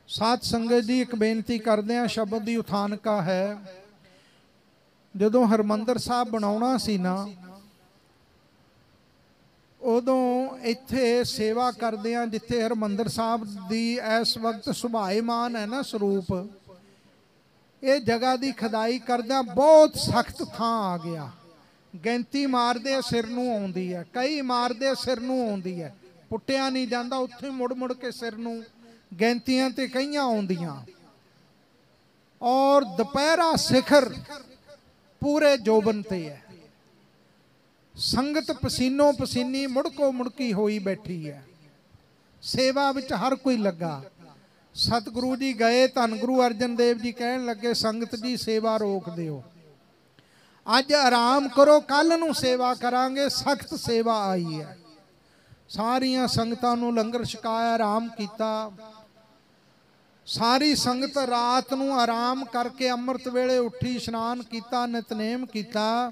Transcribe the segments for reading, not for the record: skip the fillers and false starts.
साध संगत जी एक बेनती करते हैं, शब्द की उथानका है। जदों हरमंदर साहब बनाउणा सी ना, उदों इत्थे सेवा करदे आ जिथे हरमंदर साहब दी इस वक्त सुभाएमान है ना स्वरूप, ये जगह की खदाई करदे बहुत सख्त थां आ गया। गैंती मारदे सिर नूं आउंदी है, कई मारदे सिर नूं आउंदी है, पुट्टिया नहीं जाता, उत्थे मुड़ मुड़ के सिर नूं गैंतियां ते कईयां आउंदियां। और दुपहरा सिखर पूरे जोबन ते है, संगत पसीनो पसीनी मुड़को मुड़की होई बैठी है। सेवा विच हर कोई लगा। सतगुरु जी गए, धन गुरु अर्जन देव जी कहन लगे, संगत जी सेवा रोक दिओ, अज आराम करो, कल नूं सेवा करांगे। सख्त सेवा आई है। सारियां संगतां नूं लंगर छकाया, आराम कीता। सारी संगत रात नूं आराम करके अमृत वेले उठी, इशनान किया, नितनेम किया।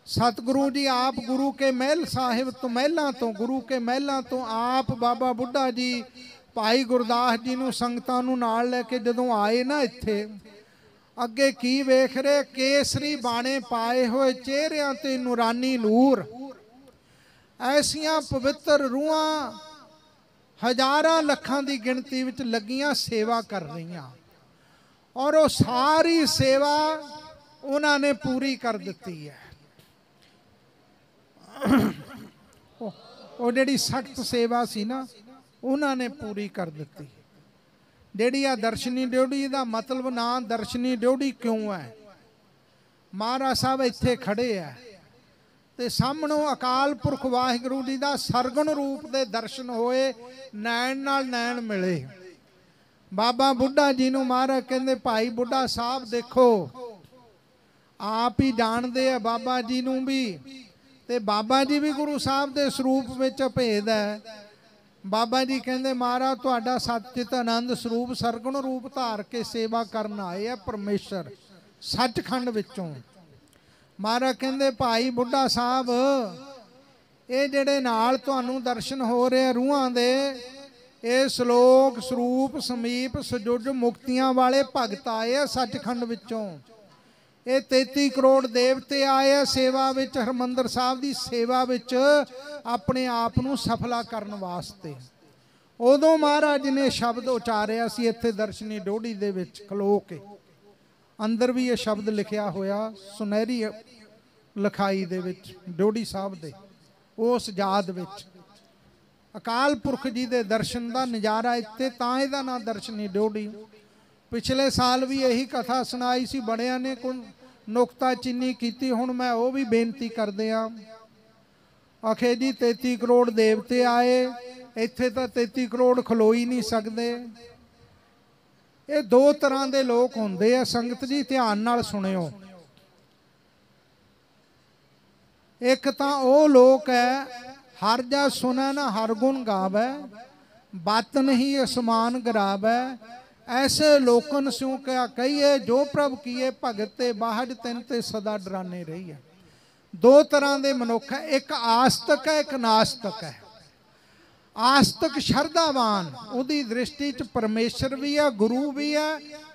सतगुरु जी आप गुरु के महल साहिब तो महलों तो गुरु के महलों तो आप बाबा बुढ़ा जी भाई गुरदास जी नूं संगतां नूं नाल लैके जदों आए ना, इत्थे अगे की वेख रहे, केसरी बाणे पाए हुए, चेहरियां ते नूरानी नूर, ऐसियां पवित्र रूहां हजारां लखां की गिणती विच लगियां सेवा कर रही। और वो सारी सेवा उन्होंने पूरी कर दी है। वो जिहड़ी सख्त सेवा सी ना, उन्होंने पूरी कर दी। जिहड़ी आ दर्शनी ड्योढ़ी का मतलब ना दर्शनी ड्योढ़ी क्यों है, महाराज साहब इत्थे खड़े है ते सामणों अकाल पुरख वाहिगुरू जी का सरगुण रूप दे दर्शन होए, नैन नाल नैन मिले। बाबा बुढ़ा जी नूं महाराज कहंदे, भाई बुढ़ा साहब देखो, आप ही जानते हैं बाबा जी नूं भी, ते बाबा जी भी गुरु साहब के स्वरूप विच भेद है। बाबा जी कहंदे, महाराज तुहाडा सतचित आनंद स्वरूप सरगुण रूप धार के सेवा करन आए है परमेश्वर सचखंड विचों। महाराज कहंदे, भाई बुढ़ा साहब, ये जिहड़े नाल तुहानूं दर्शन हो रहे रूहां दे, ये श्लोक स्वरूप समीप सजुज मुक्तियां वाले भगत आए हैं सचखंड विचों। ये 33 करोड़ देवते आए हैं सेवा विच, हरमंदर साहब की सेवा विच अपने आप नूं सफला करन वास्ते। उदों महाराज ने शब्द उचारिया सी इत्थे दर्शनी ड्योढ़ी दे विच खलो के। अंदर भी ये शब्द लिखिया होया सुनहरी लिखाई दे विच ड्योढ़ी साहब दे उस याद विच। अकाल पुरख जी दे दर्शन का नज़ारा इत्ते, तां इहदा नाम दर्शनी ड्योढ़ी। पिछले साल भी यही कथा सुनाई सी, बड़िया ने नुकता चीनी की। हुण मैं वो भी बेनती कर दिया, आखे जी 33 करोड़ देवते आए, इत्थे तो 33 करोड़ खलो ही नहीं सकते। ये दो तरह के लोग होंदे आ संगत जी, ध्यान नाल सुनियो। एक तां वो लोग है, हर जा सुनै ना हर गुण गावै, बात नहीं असमान गरावै। ऐसे लोकन स्यों क्या कहिए, जो प्रभ किए भगत ते बाहर तिन ते सदा डराने रही है। दो तरह के मनुख है, एक आस्तिक है, एक नास्तिक है। आस्तिक शरधावान, उहदी दृष्टि च परमेश्वर भी है, गुरु भी है,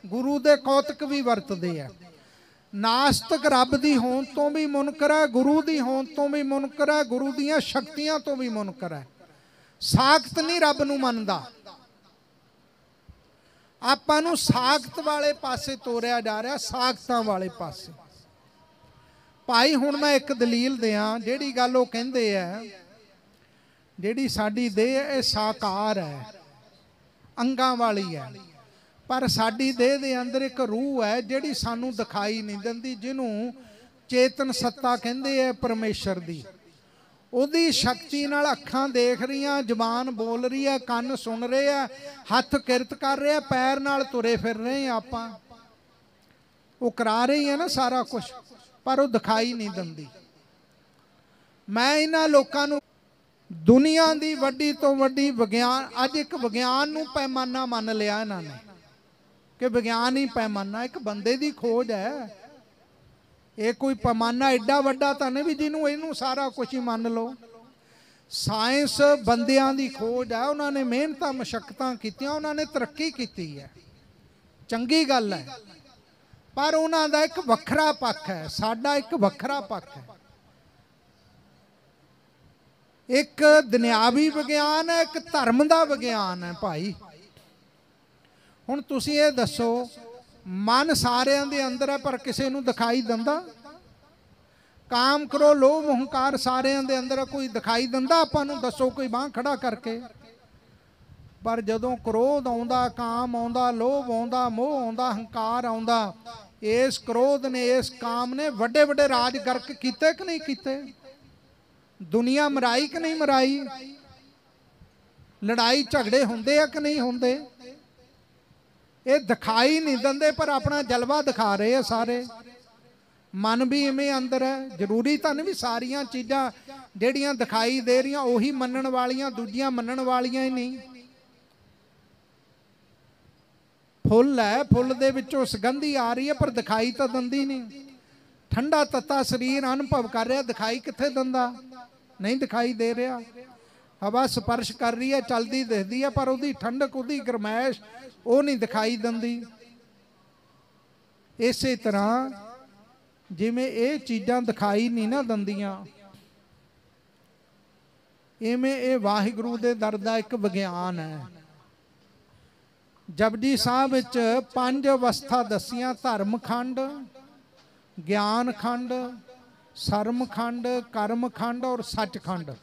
गुरु दे कौतक भी वरतदे है। नास्तिक रब दी होंद तो भी मुनकर है, गुरु दी होंद तो भी मुनकर है, गुरु दीयां शक्तियां तो भी मुनकर है। साखत नहीं रब नूं मनदा। आपां नूं साखत वाले पासे तोरिया जा रहा, साखतां वाले पासे। भाई हुण मैं एक दलील दियां, जिहड़ी गल वो कहंदे है, जिहड़ी साडी देह है साकार है, अंगां वाली है, पर साडी देह दे अंदर एक रूह है जिहड़ी सानू दिखाई नहीं दिंदी, जिन्हों चेतन सत्ता कहंदे है परमेश्वर दी। उहदी शक्ति नाल अखां देख रही, जबान बोल रही है, कन सुन रहे हैं, हथ किरत कर रहे हैं, पैर नाल तुरे फिर रहे हैं। आपां वो करा रही है ना सारा कुछ, पर वो दिखाई नहीं दिंदी। मैं इन्हां लोकां नूं दुनिया की वड्डी तो वड्डी विज्ञान, अज एक विज्ञान नूं पैमाना मन लिया इन्होंने कि विज्ञान ही पैमाना, एक बंदे की खोज है। ये कोई पैमाना एडा वड्डा तो नहीं भी जिन्हों इनू सारा कुछ ही मान लो। साइंस बंदियां दी खोज है, उन्होंने मेहनत मशक्कतां कीतियां, उन्होंने तरक्की की है, चंगी गल है। पर उन्हों का एक वखरा पक्ष है, साडा एक वखरा पक्ष है। एक दुनियावी विज्ञान है, एक धर्म का विज्ञान है भाई। हुण तुसीं ये दसो, मन सारिਆਂ ਦੇ अंदर है पर किसी नूं दिखाई दिंदा? काम करो लोभ हंकार सारिਆਂ ਦੇ अंदर है, कोई दिखाई दिंदा आपां नूं? दसो कोई बांह खड़ा करके। पर जदों क्रोध आउंदा, काम आउंदा, लोभ आउंदा, मोह आउंदा, हंकार आउंदा, इस क्रोध ने इस काम ने वड्डे वड्डे राज गर्क कीते कि नहीं कीते? दुनिया मराई कि नहीं मराई? लड़ाई झगड़े होंदे आ कि नहीं होंदे? ये दिखाई नहीं दिंदे पर अपना जलवा दिखा रहे हैं सारे। मन भी इवें अंदर है। जरूरी तो नहीं भी सारिया चीज़ां जिहड़ियां दिखाई दे रही उही मनण वालियां, दूजियां मनण वालियां ही नहीं। फुल है, फुल दे विचों सुगंधी आ रही है पर दिखाई तो दिंदी नहीं। ठंडा तत्ता शरीर अनुभव कर रहा, दिखाई कित्थे दिंदा? नहीं दिखाई दे रहा। हवा स्पर्श कर रही है, चलती दिखती है, पर उसकी ठंडक, उसकी गरमैश वो नहीं दिखाई दिंदी। इस तरह जिमें ये चीज़ां दिखाई नहीं ना दिंदियां, इवें ये वाहिगुरू दे दर दा एक विज्ञान है। जपजी साहब विच 5 अवस्था दसियां, धर्म खंड, ज्ञान खंड, सरम खंड, कर्म खंड और सच खंड।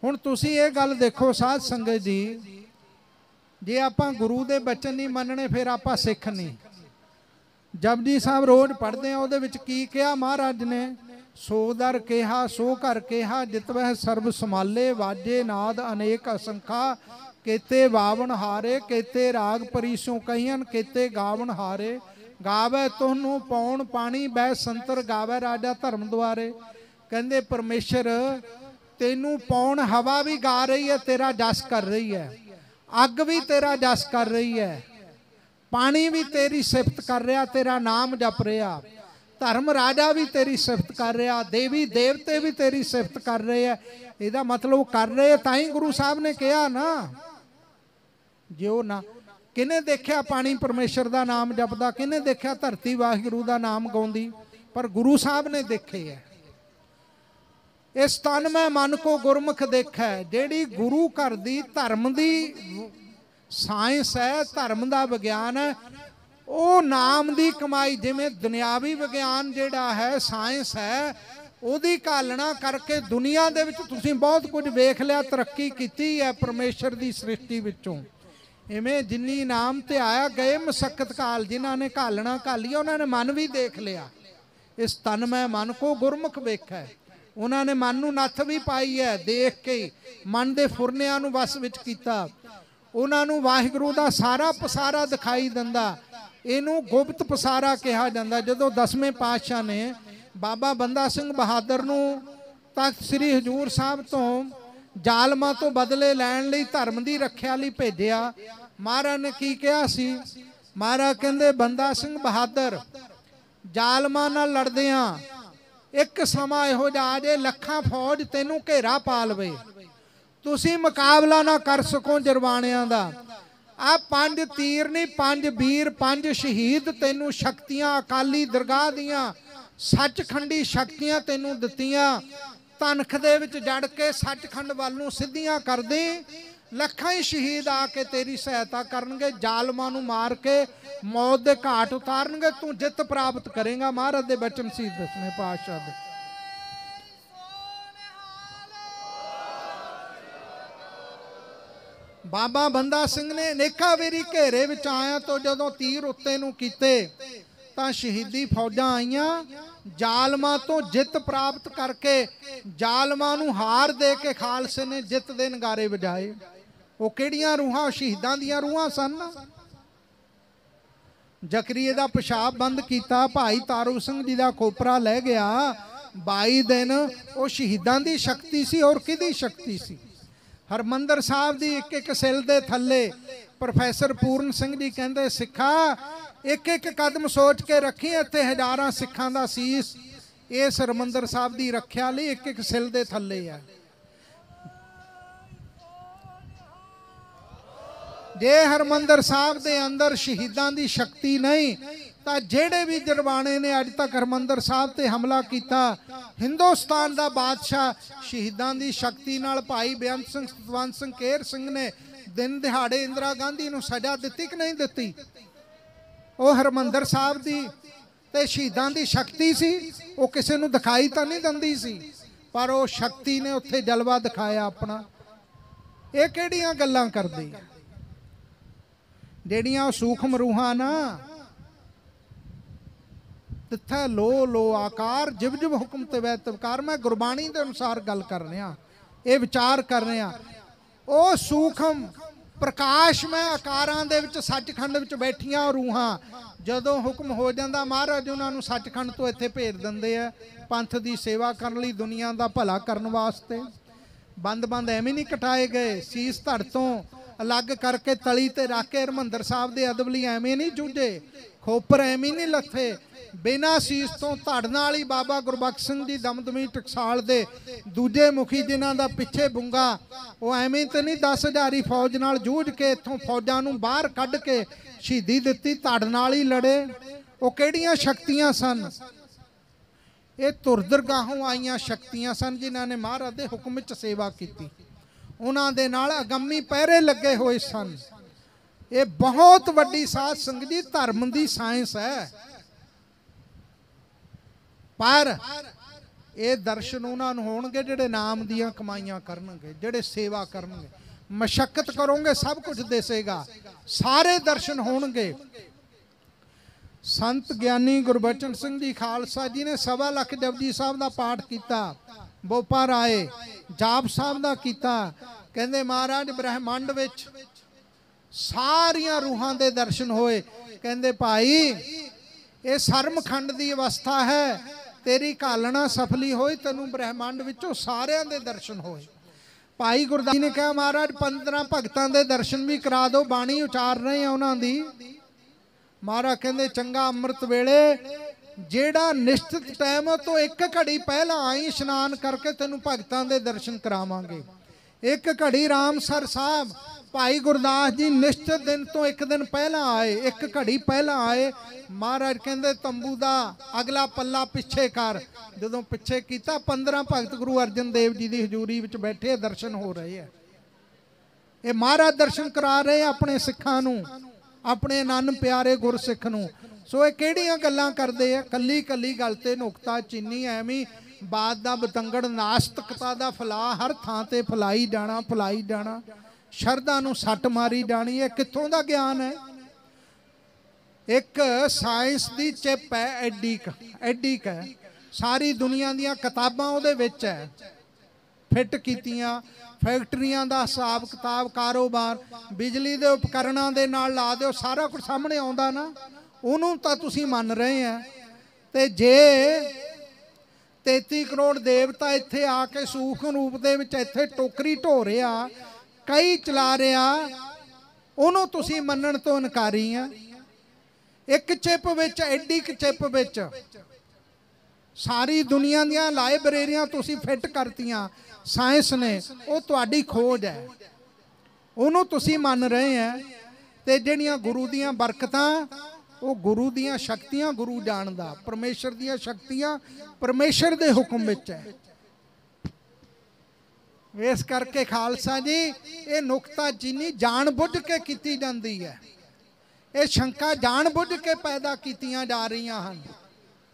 हुण तुसीं ये गल देखो साध संगत जी, जे आपां गुरु दे बचन नहीं मनने फिर आपां सिख नहीं। जपजी साहब रोज़ पढ़ते हैं, उहदे विच की कहा महाराज ने? सो दर कहा सो घर कहा, जित वह सर्ब संभाले, वाजे नाद अनेक असंखा, केते वावन हारे, केते राग परीसों कहियन, केते गावन हारे। गावे तुहनू पौन पानी, बै संतर गावे राजा धर्म द्वारे। कहंदे परमेश्वर तेनू पौन हवा भी गा रही है, तेरा जस कर रही है। अग भी तेरा जस कर रही है, पानी भी तेरी सिफत कर रहा, तेरा नाम जप रहा। धर्म राजा भी तेरी सिफत कर रहा, देवी देवते भी तेरी सिफत कर रहे हैं। इहदा मतलब कर रहे ताई गुरु साहब ने कहा ना। जो ना किने देखा पानी परमेश्वर का नाम जपदा, किने देखा धरती वाहिगुरू का नाम गाउंदी? पर गुरु साहब ने देखे है। इस तन में मन को गुरमुख देखा है। जेड़ी गुरु घर दी धर्म दी साइंस है, धर्म का विज्ञान है, वो नाम की कमाई। जिमें दुनियावी विज्ञान जेड़ा है, साइंस है, उहदी घालना करके दुनिया दे विच तुसीं बहुत कुछ वेख लिया, तरक्की की है परमेश्वर की सृष्टि विचों। इवें जिन्नी नाम ते आया गए मशक्कत काल, जिन्हों ने घालना घाली, उन्होंने मन भी देख लिया। इस तन में मन को गुरमुख वेखा है। उन्होंने मन नूं नत्थ भी पाई है, देख के मन के फुरनियां नूं वस विच कीता। उन्होंने वाहिगुरू का सारा पसारा दिखाई दिंदा। इनू गुप्त पसारा कहा जाता। जदों 10वें पातशाह ने बाबा बंदा सिंह बहादुर नूं तख्त श्री हजूर साहब तो जालमा तो बदले लैण लई, धर्म की रखिया लई भेजिया, महाराज ने की कहा सी? महाराज कहंदे बंदा सिंह बहादुर जालमा नाल लड़दियां एक समा इहो जिहा आ जाए, लखां फौज तैनूं घेरा पा लवे, तुसीं मुकाबला ना कर सको जरवाणियां दा। आ 5 तीर नहीं, 5 वीर, 5 शहीद तैनूं शक्तियां अकाली दरगाह दियां सचखंडी शक्तियां तैनूं दित्तियां। तनख दे विच जड़ के सचखंड वल नूं सिद्धियां कर दे, लखां ही शहीद आके तेरी सहायता करनगे, जालमां नूं मार के मौत दे घाट उतारनगे, तू जित प्राप्त करेगा। महाराज दे बचन सी 10वें पातशाह दे। बाबा बंदा सिंह ने अनेका वेरी घेरे विच आया तो जदों तीर उत्ते नूं कीते तां शहीदी फौजां आईयां, जालमा तो जित प्राप्त करके जालमा नूं हार दे के खालसे ने जित दे नगारे वजाए। वो किहड़ियां रूहां? शहीदां दियां रूहां सन। जकरीए दा पेशाब बंद किया, भाई तारू सिंह जी का खोपरा लै गया। 22 दिन वो शहीदां दी शक्ति सी और किहदी शक्ति सी? हरमंदर साहब दी एक एक सिल दे थल्ले प्रोफैसर पूर्ण सिंह जी कहंदे, सिखा एक एक कदम सोच के रखी, इत्थे हज़ारां सिखां दा सीस इस हरमंदर साहब की रखिया लई एक एक सिल दे थल्ले है। जे हरमंदर साहब के अंदर शहीदां की शक्ति नहीं तो जेड़े भी जरबाने ने अज तक हरमंदर साहब ते हमला किया, हिंदुस्तान का बादशाह शहीदां की शक्ति नाल भाई बेअंत सिंह सतवंत सिंह केर सिंह ने दिन दिहाड़े इंदिरा गांधी नूं सजा दित्ती कि नहीं दित्ती? वो हरमंदर साहब की ते शहीदां की शक्ति सी, वो किसी नूं दिखाई तो नहीं दिंदी सी, पर वो शक्ति ने उत्थे जलवा दिखाया अपना। ये किहड़ियां गल्लां करदी ਜਿਹੜੀਆਂ सूखम रूहां ना तिथे लो लो आकार जिव जिव हुक्म ते वै तवकार। मैं गुरबाणी के अनुसार गल कर रहा, ये विचार कर रहा। वो सूखम प्रकाश में आकारां दे विच सचखंड विच बैठियां रूहां जदों हुक्म हो जाता महाराज उन्होंने सचखंड तो इत्थे भेज दिंदे आ पंथ की सेवा करने लई, दुनिया का भला करने वास्ते। बंद बंद एवं नहीं कटाए गए, सीस धड़ तो अलग करके तली ते रख के हरमंदर साहब के अदब लई एवें नहीं जूझे, खोपर एवें नहीं लथे। बिना सीस तो धड़ नाल ही बाबा गुरबख्श सिंह जी दमदमी टकसाल दे दूजे मुखी जिन्हां दा पिछे बुंगा, वो एवें तो नहीं 10,000 फौज नाल जूझ के इत्थों फौजां नूं बाहर कढ के शहीदी दित्ती, धड़ नाल ही लड़े। वो किहड़ियां शक्तियां सन? ये तुरदरगाहों आईयां शक्तियां सन जिन्हां ने महाराज दे हुक्म विच सेवा की, उन्हां दे नाल अगम्मी पहरे लगे हुए सन। ये बहुत वड्डी साध संगत जी धर्म की साइंस है, पर ये दर्शन उन्होंने होणगे जिहड़े नाम दियां कमाइयां करनगे, जिहड़े सेवा करनगे। मशक्कत करोगे सब कुछ दिसेगा, सारे दर्शन होणगे। संत ज्ञानी गुरबचन सिंह जी खालसा जी ने 1.25 लाख जपजी साहब का पाठ किया, बोपा राय जाप साहब का किया। कहते महाराज ब्रह्मंड विच सारियां रूहां दे दर्शन होए। कहते भाई ये सरमखंड की अवस्था है, तेरी घालना सफली होई, तेनू ब्रह्मंड विचों सारियां दे दर्शन होए। भाई गुरदास जी ने कहा महाराज 15 भगतां दे दर्शन भी करा दो, बाणी उचार रहे हैं उन्हां दी। महाराज कहते चंगा अमृत वेले जेड़ा निश्चित टाइम तो एक घड़ी पहला आई इशनान करके तेनू भगतां दे दर्शन करावांगे। एक घड़ी रामसर साहब भाई गुरदास जी निश्चित दिन तो एक दिन पहला आए, एक घड़ी पहला आए। महाराज कहते तंबू का अगला पल्ला पिछे कर, जो पिछे किया 15 भगत गुरु अर्जन देव जी की हजूरी विच बैठे दर्शन हो रहे हैं। ये महाराज दर्शन करा रहे अपने सिखां नूं, अपने नन प्यारे गुरसिख नूं। सो ये किहड़ियां गल्लां करदे आ, कल्ली कल्ली गल ते नुकता चीनी एवं बात दा बतंगड़ नास्तिकता दा फला हर थां ते फलाई जाना, फलाई जाना, शरदा नूं सट मारी जानी। है कित्थों दा ज्ञान है? एक साइंस दी चिप है एडी क है, सारी दुनिया दियां किताबां उहदे विच है फिट कीतियां। फैक्ट्रियां दा हिसाब किताब, कारोबार, बिजली दे उपकरणां दे नाल ला दिओ, सारा कुछ सामने आउंदा ना। उहनूं तां तुसीं मन रहे हैं, ते जे 33 करोड़ देवता इत्थे आके सूक्ष्म रूप दे विच इत्थे टोकरी ढो रहा, कई चला रहा, उहनूं तुसीं मनण तो इनकारी हैं। एक चिप विच, एडी क चिप विच सारी दुनिया दियां लाइब्रेरियां तुसीं फिट करतियां साइंस ने, वो तुहाडी खोज है, उहनूं तुसीं मन रहे हैं। ते जिहड़ियां गुरु दियां बरकतां, वो गुरु दियां शक्तियां गुरु जानदा, परमेश्वर दियां शक्तियां परमेश्वर दे हुक्म विच है। इस करके खालसा जी ये नुकताचीनी जान बुझ के कीती जाती है, ये शंका जान बुझ के पैदा कीतियां जा रही हैं।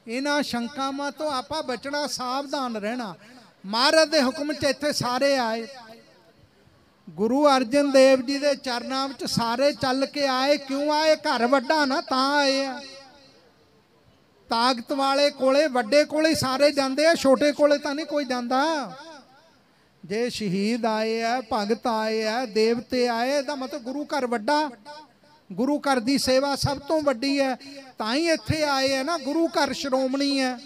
इन्हां शंकावां तो आपां बचना, सावधान रहना। महाराज दे हुक्म च इत्थे सारे आए, गुरु अर्जन देव जी के चरणों में सारे चल के आए। क्यों आए? घर वड्डा ना तां आए आ। ताकत वाले कोले वड्डे कोले सारे जाते हैं, छोटे कोले तां नहीं कोई जाता। जे शहीद आए है, भगत आए है, देवते आए, दा मतलब गुरु घर वड्डा, गुरु घर की सेवा सब तो वड्डी है, ताई इत्थे आए है ना। गुरु घर श्रोमणी है,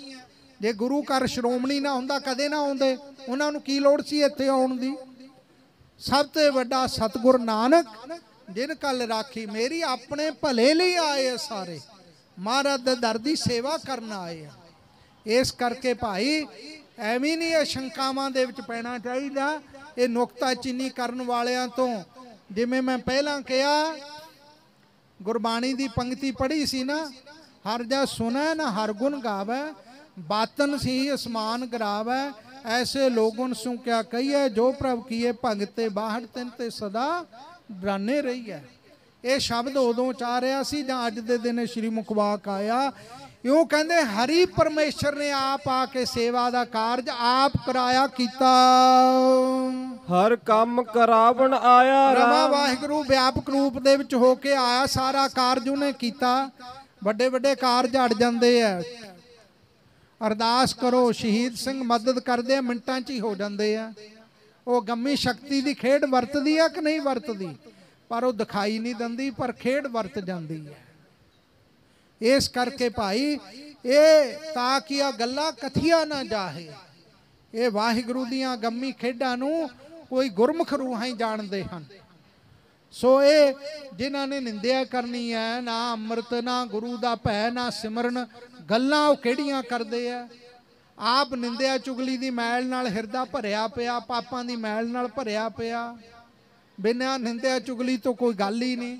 जे गुरु घर श्रोमणी ना हुंदा कदे ना आउंदे, उन्हां नूं की लोड़ सी इत्थे आउण दी। सब तो वड्डा सतगुर नानक जिन कल राखी मेरी, अपने भले लिए आए है सारे, महाराज दे दर दी सेवा करन आए हैं। इस करके भाई एवं नहीं ये शंकावां दे विच पैना चाहिदा। ये नुकताचीनी करन वालियां तो जिमें मैं पहला कहा गुरबाणी की पंक्ति पढ़ी सी ना, हर जा सुनै ना हर गुण गावै, बातन सी आसमान गिरावै, ऐसे लोगन सु क्या कहिए, जो प्रभ किए भगते बाहर तिन ते सदा डराने रही है। ये शब्द उदों चा रहा सी जां अज दे दिन श्री मुखवाक आया। यूं कहते हरि परमेश्वर ने आप आके सेवा का कारज आप कराया कीता, हर काम करावण आया रमा वाहिगुरु व्यापक रूप दे विच होके आया, सारा कारज उन्हें कीता। वड्डे वड्डे कारज अड़ जाते हैं, अरदास करो शहीद सिंह मदद करते मिनटां च ही हो जाते हैं। वो गम्मी शक्ति की खेड वरतदी है कि नहीं वरतदी, पर वो दिखाई नहीं दिंदी, पर खेड वरत जाती है। इस करके भाई ये ताकि आ गल्लां कथिया ना जाए, ये वाहिगुरु दियां गम्मी खेडां नूं कोई गुरमुख रूहां ही जानते हैं। सो ये जिन्हां ने निंदिया करनी है, ना अमृत ना गुरु दा भै ना सिमरन, गल्लां वो किहड़ियां करदे आ। आप निंदिया चुगली दी मैल नाल हिरदा भरिया पिया, पापां दी मैल नाल भरिया पिया, बिना निंदिया चुगली तो कोई गल ही नहीं।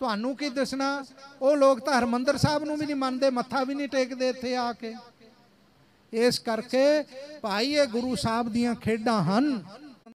तुहानू की दसना, वो लोग तो हरमंदर साहब नूं भी नहीं मनते, मत्था भी नहीं टेकते इत्थे आके। इस करके भाई ये गुरु साहब दियां खेडां हन।